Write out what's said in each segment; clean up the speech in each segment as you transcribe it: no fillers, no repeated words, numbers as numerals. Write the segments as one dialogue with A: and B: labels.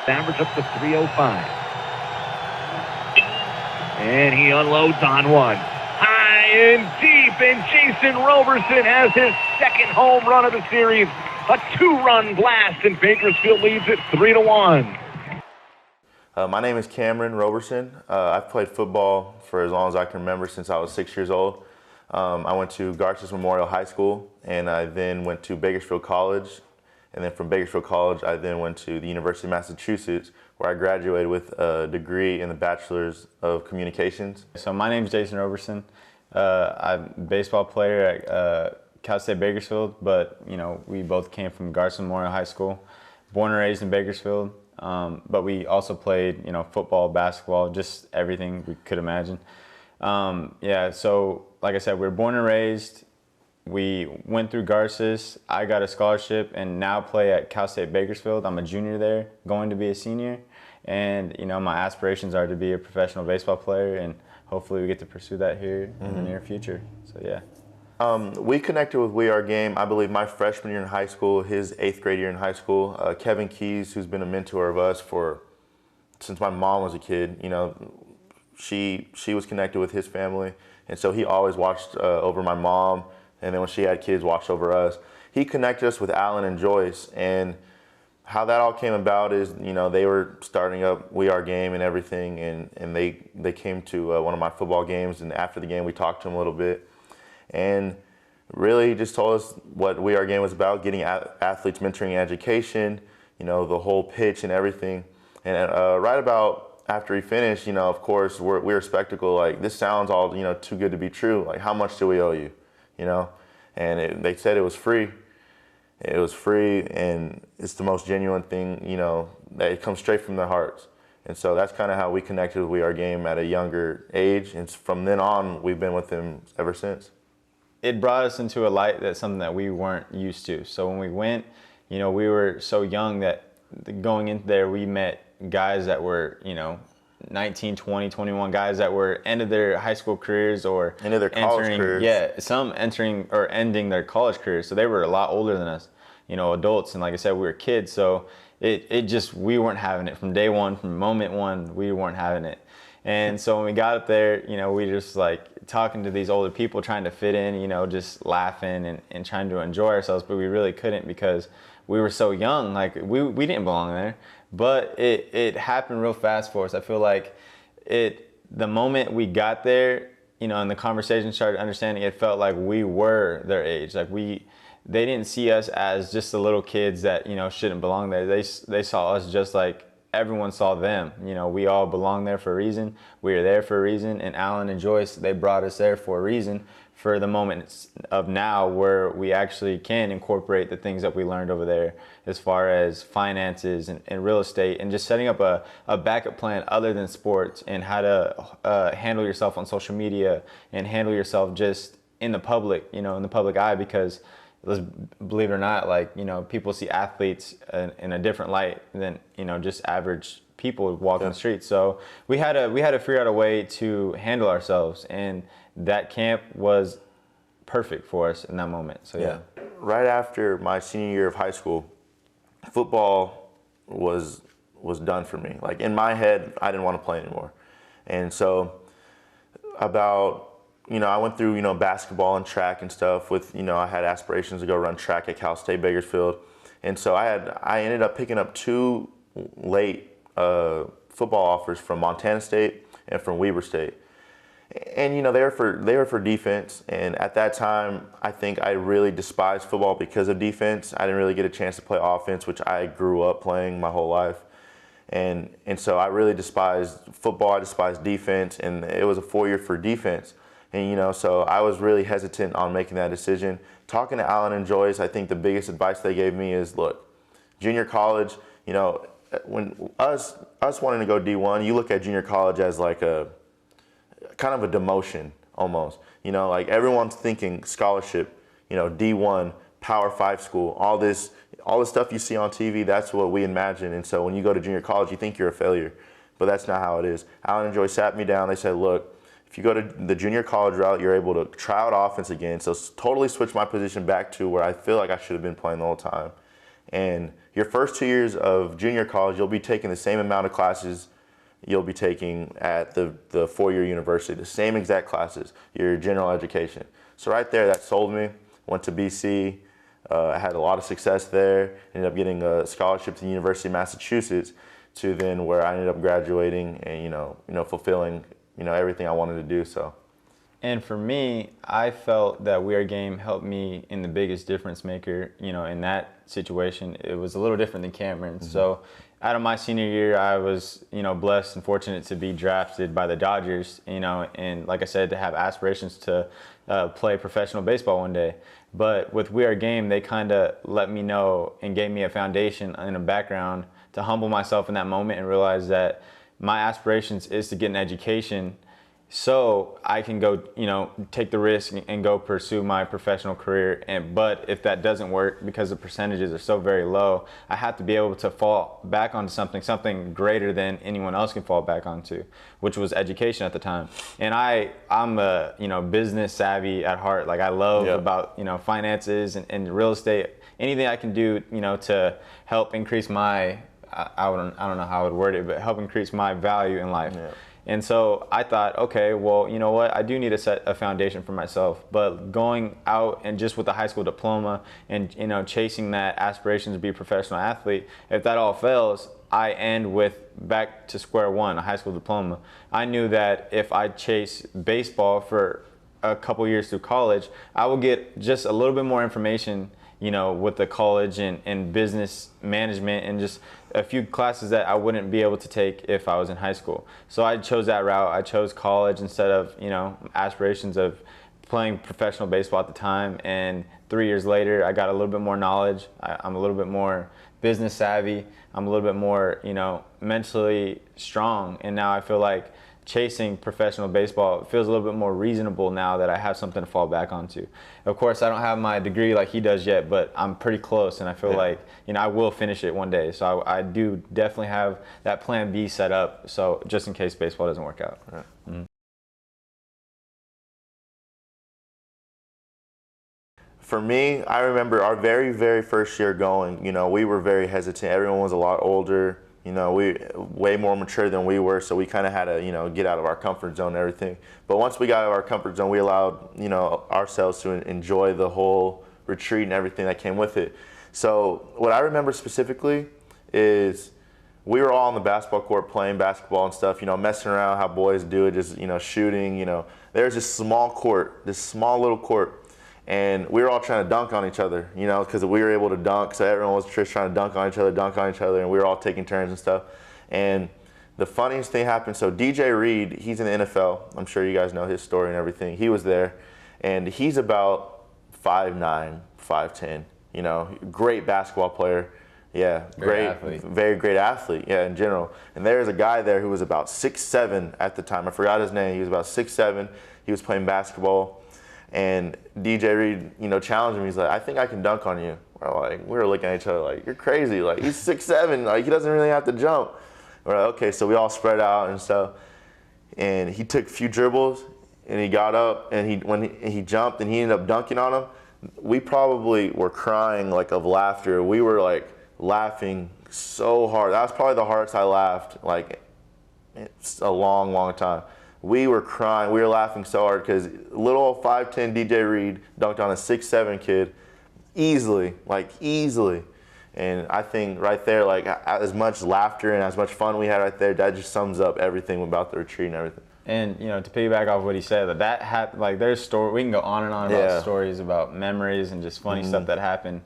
A: Average up to 305. And he unloads on one. High and deep, and Jacen Roberson has his second home run of the series. A two-run blast, and Bakersfield leads it 3-1.
B: My name is Cameron Roberson. I've played football for as long as I can remember, since I was 6 years old. I went to Garces Memorial High School, and I then went to Bakersfield College. And then from Bakersfield College, I then went to the University of Massachusetts, where I graduated with a degree in the Bachelor's of Communications.
C: So my name is Jacen Roberson. I'm a baseball player at Cal State Bakersfield, but we both came from Garces Memorial High School. Born and raised in Bakersfield, but we also played football, basketball, just everything we could imagine. Yeah, so like I said, we were born and raised. We went through Garces. I got a scholarship and now play at Cal State Bakersfield. I'm a junior there, going to be a senior. And my aspirations are to be a professional baseball player, and hopefully we get to pursue that here in the near future. So yeah.
B: We connected with We Are G.A.M.E, I believe, my freshman year in high school, his 8th grade year in high school. Kevin Keys, who's been a mentor of us since my mom was a kid, she was connected with his family. And so he always watched over my mom. And then when she had kids, watched over us. He connected us with Alan and Joyce, and how that all came about is, they were starting up We Are G.A.M.E and everything, and they came to one of my football games, and after the game we talked to them a little bit, and really just told us what We Are G.A.M.E was about, getting athletes mentoring and education, the whole pitch and everything. And right about after he finished, of course, we were skeptical, like, this sounds all, too good to be true. Like, how much do we owe you? And they said it was free. It was free, and it's the most genuine thing, that it comes straight from their hearts. And so that's kind of how we connected with We Are G.A.M.E at a younger age, and from then on, we've been with him ever since.
C: It brought us into a light that's something that we weren't used to. So when we went, we were so young that going into there, we met guys that were, 19, 20, 21 guys that were ended their high school careers or
B: into their college careers.
C: Yeah, some entering or ending their college careers. So they were a lot older than us, adults. And like I said, we were kids. So we weren't having it from day one, from moment one, we weren't having it. And so when we got up there, we just like talking to these older people, trying to fit in, just laughing and trying to enjoy ourselves. But we really couldn't because we were so young. Like we didn't belong there. But it happened real fast for us. I feel like the moment we got there, and the conversation started understanding, it felt like we were their age. Like they didn't see us as just the little kids that, shouldn't belong there. They saw us just like everyone saw them. We all belong there for a reason. We are there for a reason. And Alan and Joyce, they brought us there for a reason, for the moment of now where we actually can incorporate the things that we learned over there as far as finances and real estate, and just setting up a backup plan other than sports, and how to handle yourself on social media and handle yourself just in the public, in the public eye, because let's believe it or not, like, people see athletes in a different light than, just average people walking the streets. So we had to figure out a way to handle ourselves, and that camp was perfect for us in that moment. So yeah.
B: Right after my senior year of high school, football was done for me. Like, in my head, I didn't want to play anymore. And so I went through, basketball and track and stuff with, I had aspirations to go run track at Cal State Bakersfield. And so I ended up picking up 2 late football offers from Montana State and from Weber State. And they were for defense, and at that time I think I really despised football because of defense. I didn't really get a chance to play offense, which I grew up playing my whole life. And so I really despised football, I despised defense, and it was a 4-year for defense. And so I was really hesitant on making that decision. Talking to Alan and Joyce, I think the biggest advice they gave me is, look, junior college, when us wanting to go D1, you look at junior college as like a kind of a demotion almost. Like, everyone's thinking scholarship, D1, Power 5 school, all this stuff you see on TV, that's what we imagine. And so when you go to junior college, you think you're a failure, but that's not how it is. Alan and Joy sat me down. They said, look, if you go to the junior college route, you're able to try out offense again. So totally switch my position back to where I feel like I should have been playing the whole time. And your first 2 years of junior college, you'll be taking the same amount of classes you'll be taking at the four-year university, the same exact classes, your general education. So right there, that sold me. Went to BC, I had a lot of success there, ended up getting a scholarship to the University of Massachusetts, to then where I ended up graduating and, fulfilling, everything I wanted to do, so.
C: And for me, I felt that We Are Game helped me in the biggest difference maker, in that situation. It was a little different than Cameron. Mm-hmm. So out of my senior year, I was, blessed and fortunate to be drafted by the Dodgers, and like I said, to have aspirations to play professional baseball one day. But with We Are Game, they kind of let me know and gave me a foundation and a background to humble myself in that moment and realize that my aspirations is to get an education so I can go, take the risk and go pursue my professional career. But if that doesn't work because the percentages are so very low, I have to be able to fall back onto something greater than anyone else can fall back onto, which was education at the time. And I'm a, business savvy at heart. Like I love about, finances and real estate, anything I can do, to help increase my, I don't know how I would word it, but help increase my value in life. Yeah. And so I thought, okay, well, you know what? I do need to set a foundation for myself. But going out and just with a high school diploma and, chasing that aspiration to be a professional athlete, if that all fails, I end with back to square one, a high school diploma. I knew that if I chase baseball for a couple years through college, I will get just a little bit more information, with the college and business management and just a few classes that I wouldn't be able to take if I was in high school. So I chose that route. I chose college instead of, aspirations of playing professional baseball at the time. And 3 years later, I got a little bit more knowledge. I'm a little bit more business savvy. I'm a little bit more, mentally strong. And now I feel like chasing professional baseball feels a little bit more reasonable now that I have something to fall back onto. Of course, I don't have my degree like he does yet, but I'm pretty close, and I feel like, I will finish it one day. So I do definitely have that plan B set up, so just in case baseball doesn't work out.
B: Right.
C: Mm-hmm.
B: For me, I remember our very, very first year going, we were very hesitant. Everyone was a lot older. We way more mature than we were, so we kind of had to, get out of our comfort zone and everything. But once we got out of our comfort zone, we allowed, ourselves to enjoy the whole retreat and everything that came with it. So what I remember specifically is we were all on the basketball court playing basketball and stuff, messing around how boys do it, just, shooting, There's this small court, this small little court. And we were all trying to dunk on each other, because we were able to dunk. So everyone was just trying to dunk on each other, and we were all taking turns and stuff. And the funniest thing happened, so DJ Reed, he's in the NFL. I'm sure you guys know his story and everything. He was there, and he's about 5'9", 5'10", great basketball player. Yeah, very great athlete, in general. And there's a guy there who was about 6'7" at the time. I forgot his name. He was about 6'7". He was playing basketball. And DJ Reed, challenged him. He's like, I think I can dunk on you. We were looking at each other like, you're crazy. Like, he's 6'7". Like, he doesn't really have to jump. We're like, okay, so we all spread out and stuff. And he took a few dribbles, and he got up, and when he jumped, and he ended up dunking on him. We probably were crying, of laughter. We were, laughing so hard. That was probably the hardest I laughed, it's a long, long time. We were crying. We were laughing so hard because little old 5'10" DJ Reed dunked on a 6'7" kid easily. And I think right there, as much laughter and as much fun we had right there, that just sums up everything about the retreat and everything.
C: And, to piggyback off what he said, there's story. We can go on and on about stories about memories and just funny stuff that happened,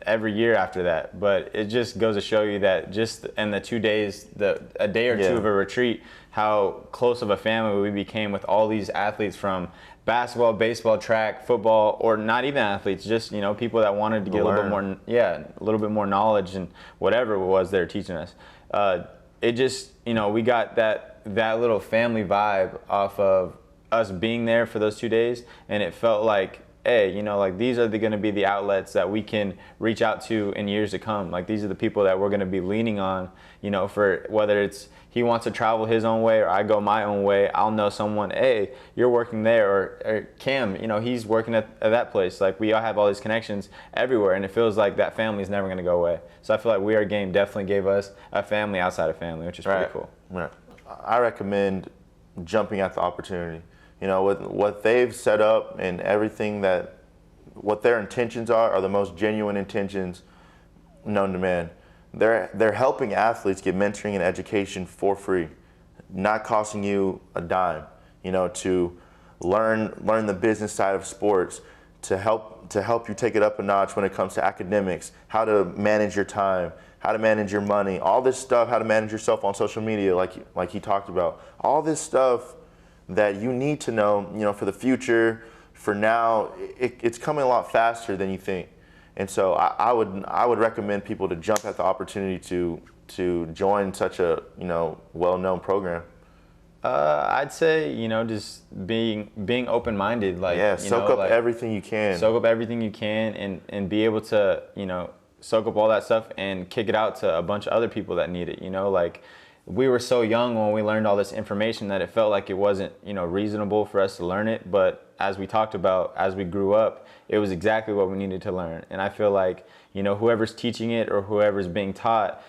C: every year after that. But it just goes to show you that just in the 2 days, a day or two of a retreat, how close of a family we became with all these athletes from basketball, baseball, track, football, or not even athletes, just, people that wanted to get a little bit more knowledge and whatever it was they're teaching us. It just, we got that little family vibe off of us being there for those 2 days, and it felt like hey, you know, like these are going to be the outlets that we can reach out to in years to come. Like these are the people that we're going to be leaning on, you know, for whether it's he wants to travel his own way or I go my own way. I'll know someone, hey, you're working there, or Cam, you know, he's working at that place. Like we all have all these connections everywhere, and it feels like that family is never going to go away. So I feel like We Are Game definitely gave us a family outside of family, which is pretty cool.
B: Right. I recommend jumping at the opportunity. You know, with what they've set up and everything that, what their intentions are the most genuine intentions known to man. They're helping athletes get mentoring and education for free, not costing you a dime. You know, to learn the business side of sports, to help you take it up a notch when it comes to academics, how to manage your time, how to manage your money, all this stuff, how to manage yourself on social media, like he talked about, all this stuff that you need to know, you know, for the future, for now. It's coming a lot faster than you think. And so I would recommend people to jump at the opportunity to join such a, you know, well-known program.
C: I'd say, you know, just being open-minded, like,
B: yeah,
C: you
B: soak
C: know,
B: up
C: like,
B: everything you can.
C: Soak up everything you can, and be able to, you know, soak up all that stuff and kick it out to a bunch of other people that need it. You know, like we were so young when we learned all this information that it felt like it wasn't, you know, reasonable for us to learn it. But as we talked about, as we grew up, it was exactly what we needed to learn. And I feel like, you know, whoever's teaching it or whoever's being taught,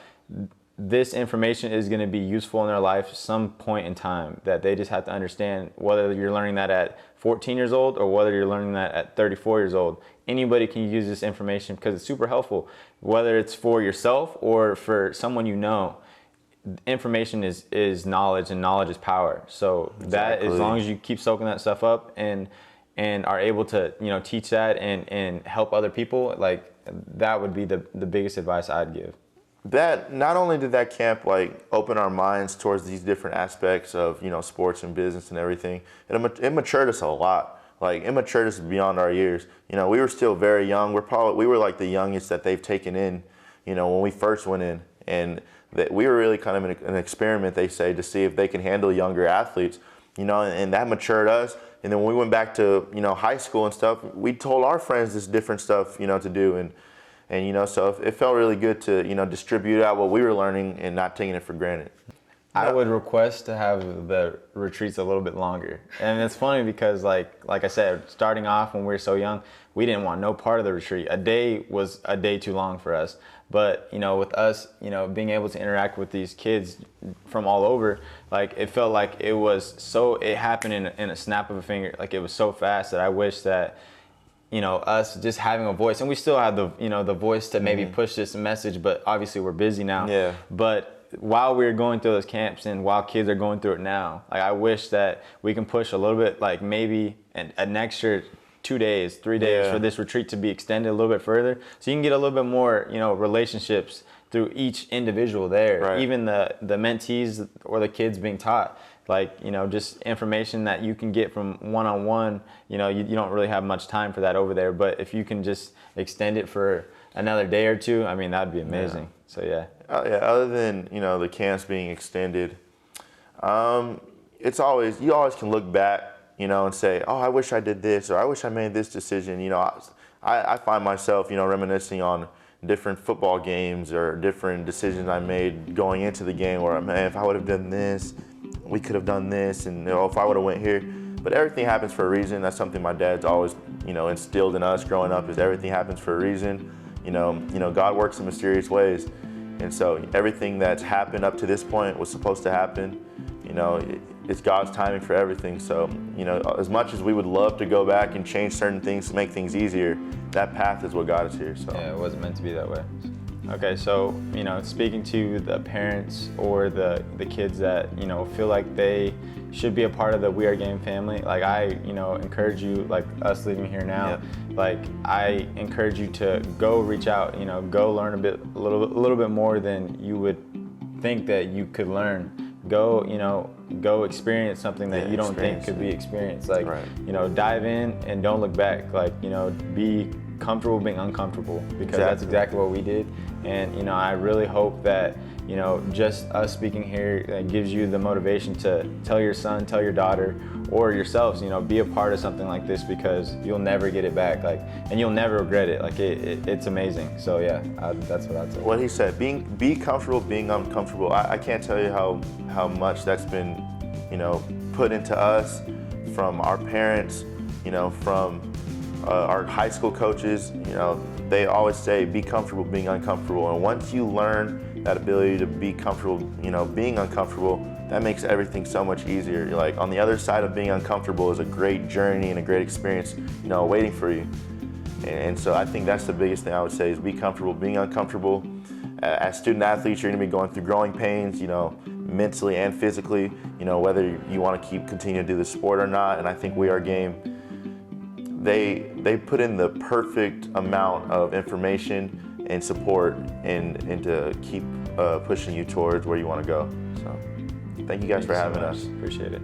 C: this information is going to be useful in their life some point in time, that they just have to understand, whether you're learning that at 14 years old or whether you're learning that at 34 years old. Anybody can use this information because it's super helpful, whether it's for yourself or for someone you know. Information is knowledge, and knowledge is power. So that, as long as you keep soaking that stuff up and are able to, you know, teach that and help other people, like that would be the biggest advice I'd give.
B: That not only did that camp like open our minds towards these different aspects of, you know, sports and business and everything, it matured us a lot. Like it matured us beyond our years. You know, we were still very young. We were like the youngest that they've taken in, you know, when we first went in, and that we were really kind of an experiment, they say, to see if they can handle younger athletes, you know, and that matured us. And then when we went back to, you know, high school and stuff, we told our friends this different stuff, you know, to do. And you know, so it felt really good to, you know, distribute out what we were learning and not taking it for granted.
C: I would request to have the retreats a little bit longer. And it's funny because like I said, starting off when we were so young, we didn't want no part of the retreat. A day was a day too long for us. But, you know, with us, you know, being able to interact with these kids from all over, like it felt like it happened in a snap of a finger. Like it was so fast that I wish that, you know, us just having a voice, and we still have the, you know, the voice to maybe push this message, but obviously we're busy now.
B: Yeah.
C: But while we're going through those camps and while kids are going through it now, like I wish that we can push a little bit, like maybe an extra 2 days, 3 days for this retreat to be extended a little bit further, so you can get a little bit more, you know, relationships through each individual there. Right. Even the mentees or the kids being taught, like, you know, just information that you can get from one-on-one. You know, you don't really have much time for that over there, but if you can just extend it for another day or two, I mean, that'd be amazing. Yeah. So yeah.
B: Other than, you know, the camps being extended, you always can look back, you know, and say, oh, I wish I did this, or I wish I made this decision. You know, I find myself, you know, reminiscing on different football games or different decisions I made going into the game, where, man, if I would have done this, we could have done this, and, you know, if I would have went here. But everything happens for a reason. That's something my dad's always, you know, instilled in us growing up, is everything happens for a reason. You know, God works in mysterious ways. And so everything that's happened up to this point was supposed to happen. You know, it's God's timing for everything. So, you know, as much as we would love to go back and change certain things to make things easier, that path is what got us here. So
C: yeah, it wasn't meant to be that way. Okay, so, you know, speaking to the parents or the kids that, you know, feel like they should be a part of the We Are G.A.M.E family, like I, you know, encourage you, like us leaving here now, like I encourage you to go reach out, you know, go learn a little bit more than you would think that you could learn. Go, you know, go experience something that you don't think could be experienced. Like, you know, dive in and don't look back. Like, you know, be comfortable being uncomfortable, because
B: Exactly.
C: that's exactly what we did. And you know, I really hope that, you know, just us speaking here gives you the motivation to tell your son, tell your daughter, or yourselves, you know, be a part of something like this, because you'll never get it back, like, and you'll never regret it. Like it's amazing. So yeah, that's what I'd say.
B: What he said, be comfortable being uncomfortable. I can't tell you how much that's been, you know, put into us from our parents, you know, from our high school coaches. You know, they always say, be comfortable being uncomfortable. And once you learn that ability to be comfortable, you know, being uncomfortable, that makes everything so much easier. You're like, on the other side of being uncomfortable is a great journey and a great experience, you know, waiting for you. And so I think that's the biggest thing I would say, is be comfortable being uncomfortable. As student athletes, you're gonna be going through growing pains, you know, mentally and physically, you know, whether you want to continue to do the sport or not. And I think We Are G.A.M.E, they put in the perfect amount of information and support and to keep pushing you towards where you want to go. So thank you guys for having us.
C: Appreciate it.